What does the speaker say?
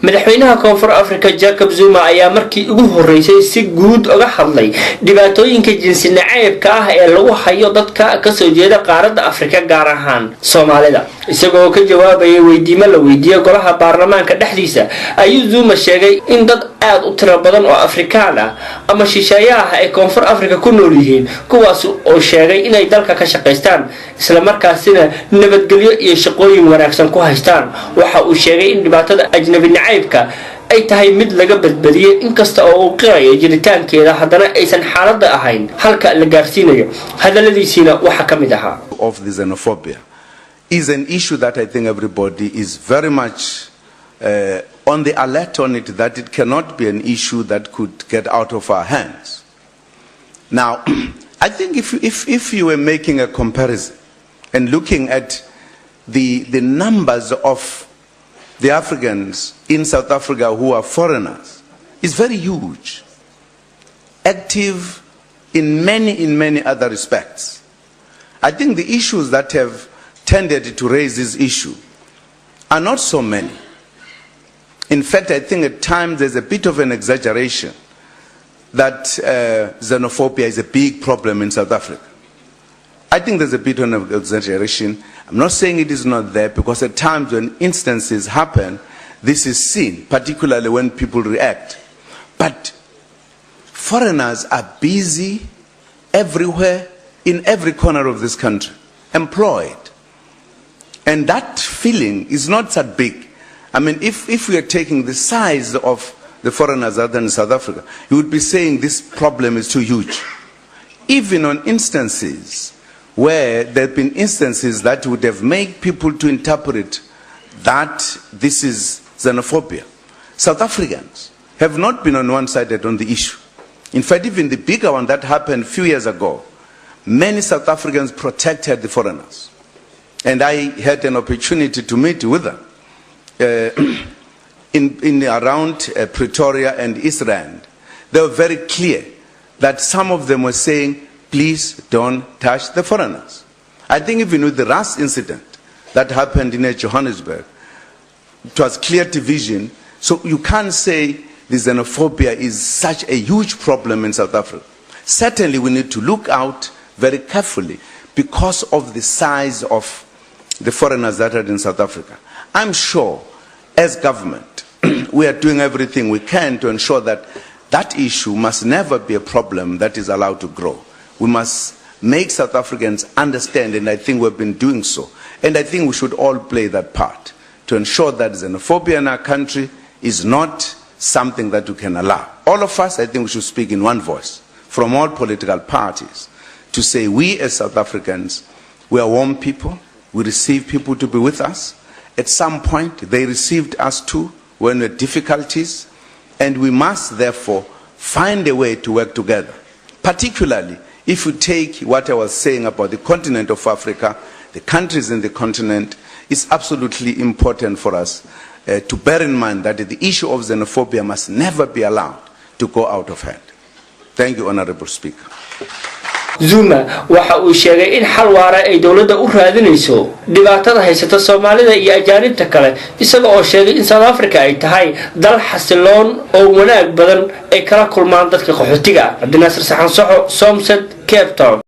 madaxweynaha koonfur afrika Jacob Zuma ayaa markii ugu horeysay si guud uga hadlay dhibaatooyinka jinsi nacaybka ah ee lagu hayo dadka ka soo jeeda qaaradda Afrika gaar ahaan Soomaalida isagoo ka jawaabay weydiimo la weydiiyay golaha baarlamaanka dhexdiisa ayuu Zuma sheegay in dad aad u tiro badan oo Afrikaan ah ama shisheeyaha ay koonfur Afrika ku nool yihiin kuwaas oo sheegay inay dalka ka shaqeystaan isla markaasina nabadgelyo iyo shaqooyin wanaagsan ku haystaan waxa uu sheegay in dhibaatada ajnabi ay tahay mid laga badbadiyay in kasta oo uu qirayo jiritaankeeda haddana aysan xaaladda ahayn halka la gaarsiinayo hadaladiisina waxa kamid ahaa of the xenophobia is an issue that I think everybody is very much on the alert on it, that it cannot be an issue that could get out of our hands. Now, I think if you were making a comparison and looking at the numbers of the Africans in South Africa who are foreigners, is very huge, active in many other respects. I think the issues that have tended to raise this issue are not so many. In fact, I think at times there's a bit of an exaggeration that xenophobia is a big problem in South Africa. I think there's a bit of an exaggeration. I'm not saying it is not there, because at times when instances happen, this is seen, particularly when people react. But foreigners are busy everywhere, in every corner of this country, employed. And that feeling is not that big. I mean, if we are taking the size of the foreigners other than South Africa, you would be saying this problem is too huge. Even on instances where there have been instances that would have made people to interpret that this is xenophobia, South Africans have not been on one-sided on the issue. In fact, even the bigger one that happened a few years ago, many South Africans protected the foreigners. And I had an opportunity to meet with them in around Pretoria and East Rand. They were very clear that some of them were saying, please don't touch the foreigners. I think even with the last incident that happened in Johannesburg, it was clear division. So you can't say the xenophobia is such a huge problem in South Africa. Certainly we need to look out very carefully because of the size of the foreigners that are in South Africa. I'm sure as government we are doing everything we can to ensure that that issue must never be a problem that is allowed to grow. We must make South Africans understand, and I think we've been doing so. And I think we should all play that part to ensure that xenophobia in our country is not something that we can allow. All of us, I think we should speak in one voice from all political parties to say we as South Africans, we are warm people. We receive people to be with us. At some point, they received us too when we had difficulties, and we must therefore find a way to work together. Particularly, if you take what I was saying about the continent of Africa, the countries in the continent, it's absolutely important for us to bear in mind that the issue of xenophobia must never be allowed to go out of hand. Thank you, Honorable Speaker. Zuma waxa uu sheegay in xal waara ay dawladda u raadinayso dhibaatada haysata Soomaalida iyo ajaanibta kale isaga oo sheegay in South Africa ay tahay dal xasiloon oo wanaag badan ay kala kulmaan dadka qaxootiga ah. Cabdinaasir Saxan Soxo, Somset, Cape Town.